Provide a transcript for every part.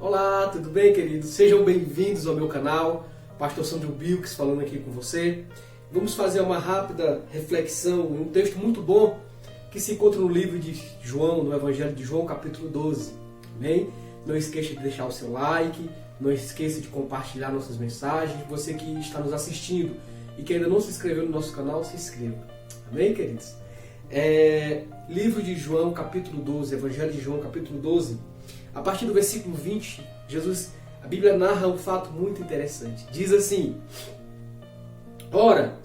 Olá, tudo bem, queridos? Sejam bem-vindos ao meu canal. Pastor Sandro Bilks falando aqui com você. Vamos fazer uma rápida reflexão em um texto muito bom que se encontra no livro de João, no Evangelho de João, capítulo 12. Amém? Não esqueça de deixar o seu like, não esqueça de compartilhar nossas mensagens. Você que está nos assistindo e que ainda não se inscreveu no nosso canal, se inscreva. Amém, queridos? Livro de João, capítulo 12, Evangelho de João, capítulo 12. A partir do versículo 20, a Bíblia narra um fato muito interessante. Diz assim: Ora,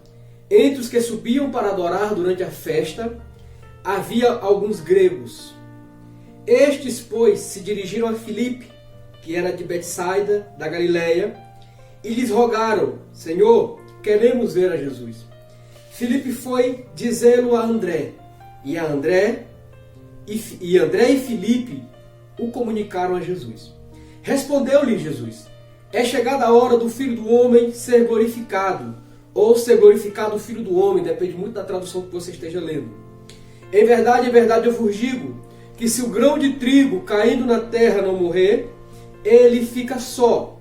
entre os que subiam para adorar durante a festa, havia alguns gregos. Estes, pois, se dirigiram a Filipe, que era de Betsaida, da Galileia, e lhes rogaram: Senhor, queremos ver a Jesus. Filipe foi dizê-lo a André, e André e Filipe o comunicaram a Jesus. Respondeu-lhe Jesus: É chegada a hora do Filho do Homem ser glorificado, ou ser glorificado o Filho do Homem, depende muito da tradução que você esteja lendo. Em verdade, eu vos digo, que se o grão de trigo caindo na terra não morrer, ele fica só,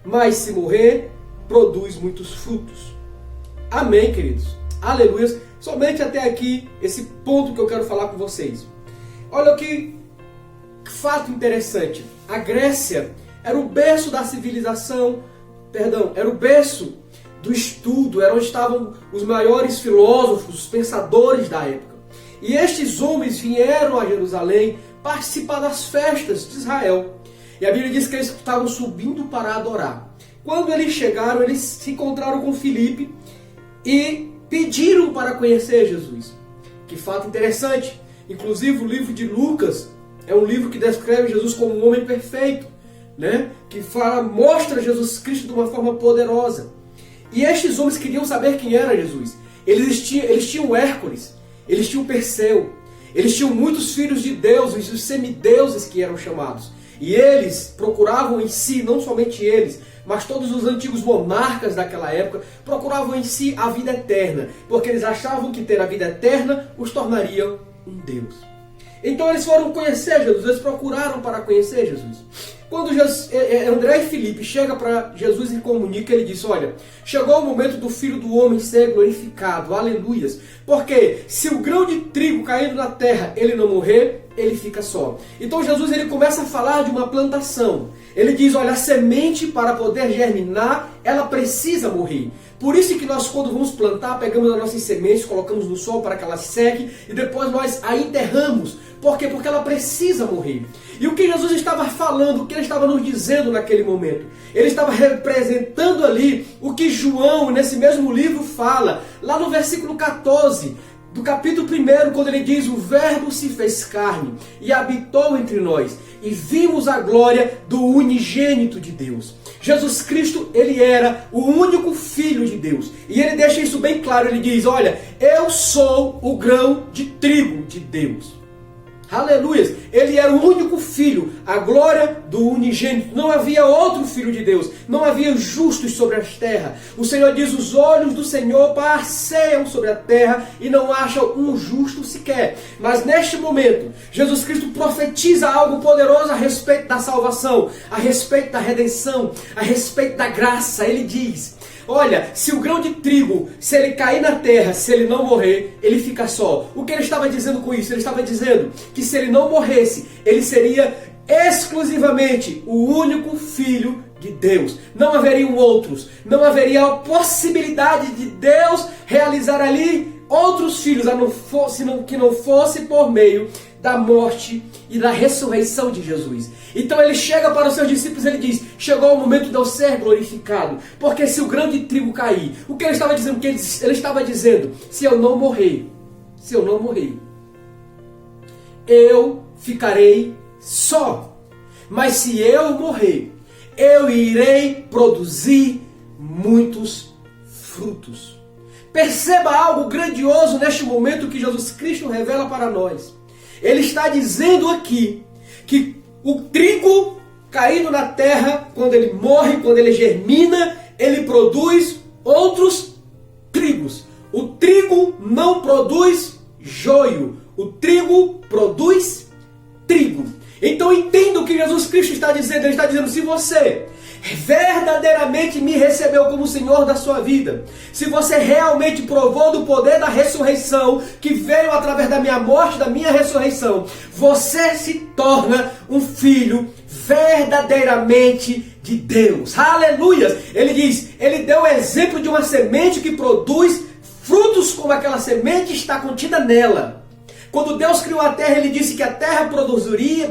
mas se morrer, produz muitos frutos. Amém, queridos? Aleluia! Somente até aqui, esse ponto que eu quero falar com vocês. Olha que fato interessante. A Grécia era o berço da civilização, era o berço do estudo, era onde estavam os maiores filósofos, os pensadores da época. E estes homens vieram a Jerusalém participar das festas de Israel. E a Bíblia diz que eles estavam subindo para adorar. Quando eles chegaram, eles se encontraram com Filipe e pediram para conhecer Jesus. Que fato interessante. Inclusive o livro de Lucas é um livro que descreve Jesus como um homem perfeito, né? Que mostra Jesus Cristo de uma forma poderosa. E estes homens queriam saber quem era Jesus. Eles tinham Hércules, eles tinham Perseu, eles tinham muitos filhos de Deus, os semideuses que eram chamados. E eles procuravam em si, não somente eles, mas todos os antigos monarcas daquela época, procuravam em si a vida eterna, porque eles achavam que ter a vida eterna os tornaria um Deus. Então eles foram conhecer Jesus, eles procuraram para conhecer Jesus. Quando André e Filipe chegam para Jesus e comunicam, ele diz: olha, chegou o momento do Filho do Homem ser glorificado, aleluias. Porque se o grão de trigo caindo na terra, ele não morrer, ele fica só. Então Jesus ele começa a falar de uma plantação. Ele diz: olha, a semente para poder germinar, ela precisa morrer. Por isso que nós, quando vamos plantar, pegamos as nossas sementes, colocamos no sol para que ela seque e depois nós a enterramos. Por quê? Porque ela precisa morrer. E o que Jesus estava falando, o que ele estava nos dizendo naquele momento? Ele estava representando ali o que João, nesse mesmo livro, fala, lá no versículo 14, do capítulo 1, quando ele diz: o Verbo se fez carne e habitou entre nós, e vimos a glória do unigênito de Deus. Jesus Cristo, ele era o único Filho de Deus. E ele deixa isso bem claro, ele diz: olha, eu sou o grão de trigo de Deus. Aleluia! Ele era o único filho, a glória do unigênito. Não havia outro filho de Deus, não havia justos sobre a terra. O Senhor diz: os olhos do Senhor passeiam sobre a terra e não acham um justo sequer. Mas neste momento, Jesus Cristo profetiza algo poderoso a respeito da salvação, a respeito da redenção, a respeito da graça. Ele diz: olha, se o grão de trigo, se ele cair na terra, se ele não morrer, ele fica só. O que ele estava dizendo com isso? Ele estava dizendo que se ele não morresse, ele seria exclusivamente o único Filho de Deus. Não haveriam outros. Não haveria a possibilidade de Deus realizar ali outros filhos, que não fosse por meio da morte e da ressurreição de Jesus. Então ele chega para os seus discípulos e ele diz: chegou o momento de eu ser glorificado, porque se o grão de trigo cair, o que ele estava dizendo? Ele estava dizendo: se eu não morrer, eu ficarei só. Mas se eu morrer, eu irei produzir muitos frutos. Perceba algo grandioso neste momento que Jesus Cristo revela para nós. Ele está dizendo aqui que o trigo caindo na terra, quando ele morre, quando ele germina, ele produz outros trigos. O trigo não produz joio, o trigo produz trigo. Então entenda o que Jesus Cristo está dizendo. Ele está dizendo: se você verdadeiramente me recebeu como Senhor da sua vida, se você realmente provou do poder da ressurreição que veio através da minha morte, da minha ressurreição, você se torna um filho verdadeiramente de Deus. Aleluia! Ele diz, ele deu o exemplo de uma semente que produz frutos como aquela semente está contida nela. Quando Deus criou a terra, ele disse que a terra produziria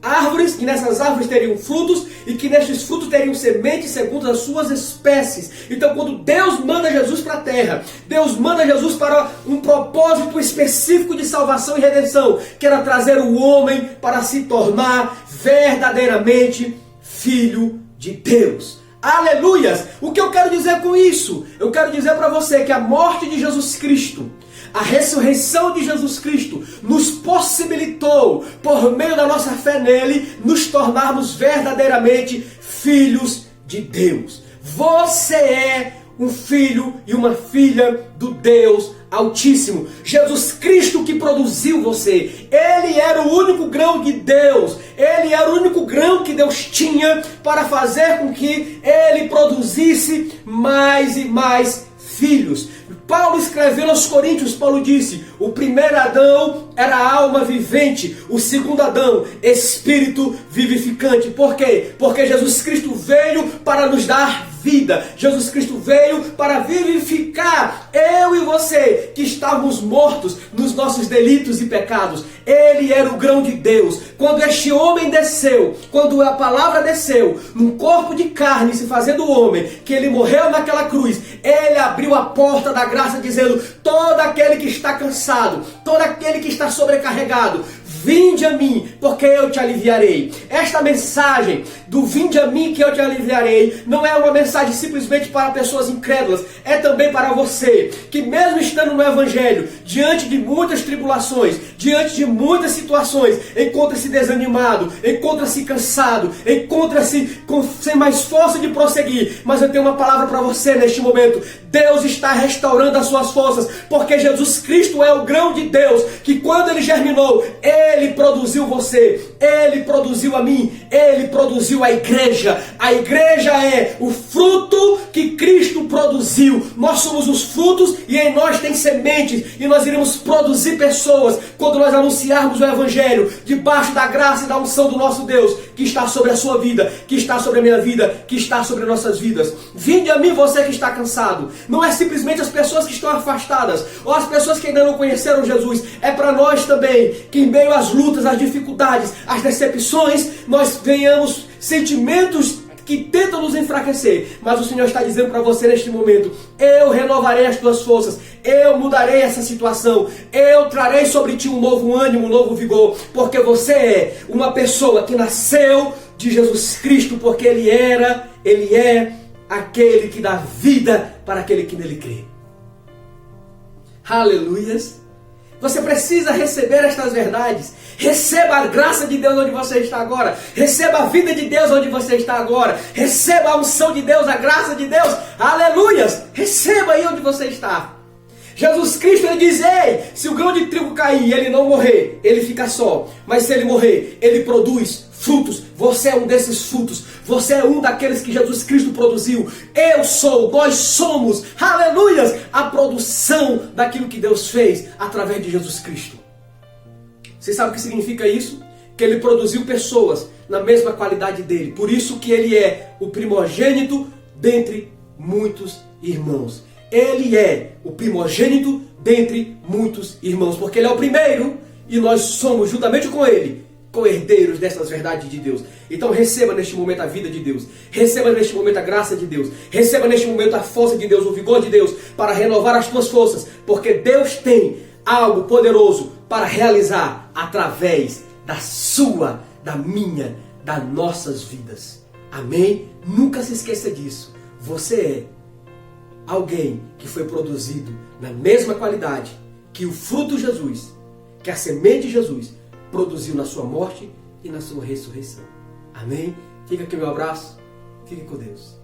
árvores, e nessas árvores teriam frutos, e que nestes frutos teriam sementes segundo as suas espécies. Então, quando Deus manda Jesus para a terra, Deus manda Jesus para um propósito específico de salvação e redenção, que era trazer o homem para se tornar verdadeiramente filho de Deus. Aleluias! O que eu quero dizer com isso? Eu quero dizer para você que a morte de Jesus Cristo, a ressurreição de Jesus Cristo nos possibilitou, por meio da nossa fé nele, nos tornarmos verdadeiramente filhos de Deus. Você é um filho e uma filha do Deus Altíssimo. Jesus Cristo que produziu você. Ele era o único grão de Deus. Ele era o único grão que Deus tinha para fazer com que ele produzisse mais e mais filhos. Paulo escreveu aos Coríntios, Paulo disse: o primeiro Adão era alma vivente, o segundo Adão, espírito vivificante. Por quê? Porque Jesus Cristo veio para nos dar vida. Jesus Cristo veio para vivificar eu e você, que estávamos mortos nos nossos delitos e pecados. Ele era o grão de Deus. Quando este homem desceu, quando a palavra desceu num corpo de carne, se fazendo homem, que ele morreu naquela cruz, ele abriu a porta da graça dizendo: todo aquele que está cansado, todo aquele que está sobrecarregado, vinde a mim, porque eu te aliviarei. Esta mensagem do vinde a mim que eu te aliviarei não é uma mensagem simplesmente para pessoas incrédulas, é também para você, que mesmo estando no Evangelho, diante de muitas tribulações, diante de muitas situações, encontra-se desanimado, encontra-se cansado, encontra-se sem mais força de prosseguir. Mas eu tenho uma palavra para você neste momento: Deus está restaurando as suas forças, porque Jesus Cristo é o grão de Deus, que quando ele germinou, ele produziu você, ele produziu a mim, ele produziu a igreja. A igreja é o fruto que Cristo produziu. Nós somos os frutos e em nós tem sementes, e nós iremos produzir pessoas quando nós anunciarmos o Evangelho, debaixo da graça e da unção do nosso Deus, que está sobre a sua vida, que está sobre a minha vida, que está sobre nossas vidas. Vinde a mim, você que está cansado. Não é simplesmente as pessoas que estão afastadas, ou as pessoas que ainda não conheceram Jesus. É para nós também, que em meio às lutas, às dificuldades, às decepções, nós ganhamos sentimentos que tentam nos enfraquecer. Mas o Senhor está dizendo para você neste momento: eu renovarei as tuas forças, eu mudarei essa situação, eu trarei sobre ti um novo ânimo, um novo vigor, porque você é uma pessoa que nasceu de Jesus Cristo, porque Ele é aquele que dá vida para aquele que nele crê. Aleluias! Você precisa receber estas verdades. Receba a graça de Deus onde você está agora. Receba a vida de Deus onde você está agora. Receba a unção de Deus, a graça de Deus. Aleluias! Receba aí onde você está. Jesus Cristo, ele diz: ei, se o grão de trigo cair e ele não morrer, ele fica só. Mas se ele morrer, ele produz frutos. Você é um desses frutos. Você é um daqueles que Jesus Cristo produziu. Eu sou, nós somos, aleluias, a produção daquilo que Deus fez através de Jesus Cristo. Você sabe o que significa isso? Que ele produziu pessoas na mesma qualidade dele. Por isso que ele é o primogênito dentre muitos irmãos. Ele é o primogênito dentre muitos irmãos, porque ele é o primeiro e nós somos, juntamente com ele, co-herdeiros dessas verdades de Deus. Então receba neste momento a vida de Deus, receba neste momento a graça de Deus, receba neste momento a força de Deus, o vigor de Deus, para renovar as tuas forças, porque Deus tem algo poderoso para realizar através da sua, da minha, das nossas vidas. Amém? Nunca se esqueça disso. Você é alguém que foi produzido na mesma qualidade que o fruto Jesus, que a semente de Jesus produziu na sua morte e na sua ressurreição. Amém? Fica aqui o meu abraço. Fique com Deus.